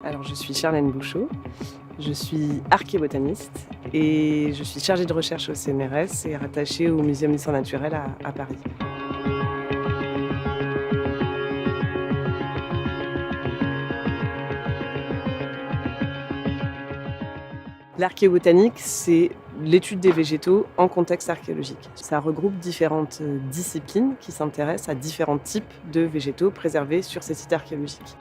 Alors, je suis Charlène Bouchot, je suis archébotaniste et je suis chargée de recherche au CNRS et rattachée au Muséum d'histoire naturelle à Paris. L'archéobotanique, c'est l'étude des végétaux en contexte archéologique. Ça regroupe différentes disciplines qui s'intéressent à différents types de végétaux préservés sur ces sites archéologiques.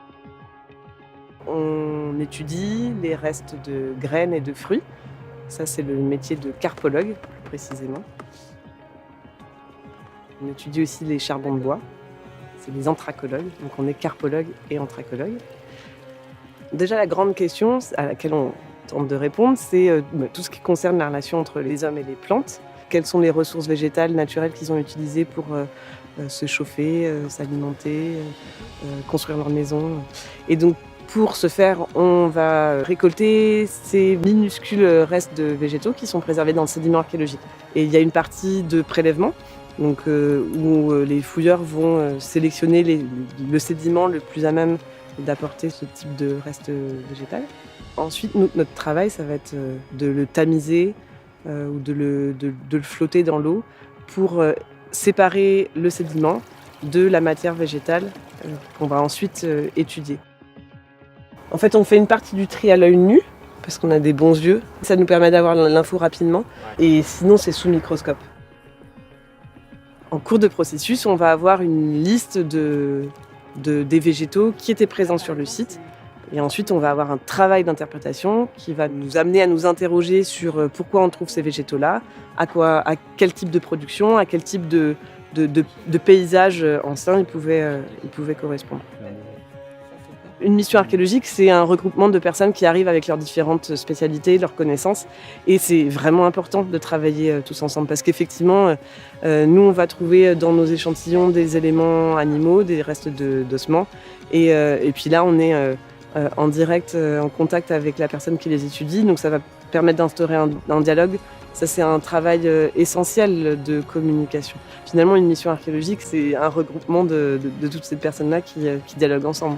On étudie les restes de graines et de fruits. Ça, c'est le métier de carpologue, plus précisément. On étudie aussi les charbons de bois. C'est les anthracologues. Donc on est carpologue et anthracologue. Déjà, la grande question à laquelle on tente de répondre, c'est tout ce qui concerne la relation entre les hommes et les plantes. Quelles sont les ressources végétales naturelles qu'ils ont utilisées pour se chauffer, s'alimenter, construire leur maison. Et donc, pour ce faire, on va récolter ces minuscules restes de végétaux qui sont préservés dans le sédiment archéologique. Et il y a une partie de prélèvement, donc, où les fouilleurs vont sélectionner le sédiment le plus à même d'apporter ce type de reste végétal. Ensuite, notre travail, ça va être de le tamiser ou de le flotter dans l'eau pour séparer le sédiment de la matière végétale qu'on va ensuite étudier. En fait, on fait une partie du tri à l'œil nu, parce qu'on a des bons yeux. Ça nous permet d'avoir l'info rapidement. Et sinon, c'est sous microscope. En cours de processus, on va avoir une liste des végétaux qui étaient présents sur le site. Et ensuite, on va avoir un travail d'interprétation qui va nous amener à nous interroger sur pourquoi on trouve ces végétaux-là, à quel type de production, à quel type de paysage ancien ils pouvaient correspondre. Une mission archéologique, c'est un regroupement de personnes qui arrivent avec leurs différentes spécialités, leurs connaissances. Et c'est vraiment important de travailler tous ensemble parce qu'effectivement, nous, on va trouver dans nos échantillons des éléments animaux, des restes d'ossements. Et puis là, on est en direct, en contact avec la personne qui les étudie. Donc ça va permettre d'instaurer un dialogue. Ça, c'est un travail essentiel de communication. Finalement, une mission archéologique, c'est un regroupement de toutes ces personnes-là qui dialoguent ensemble.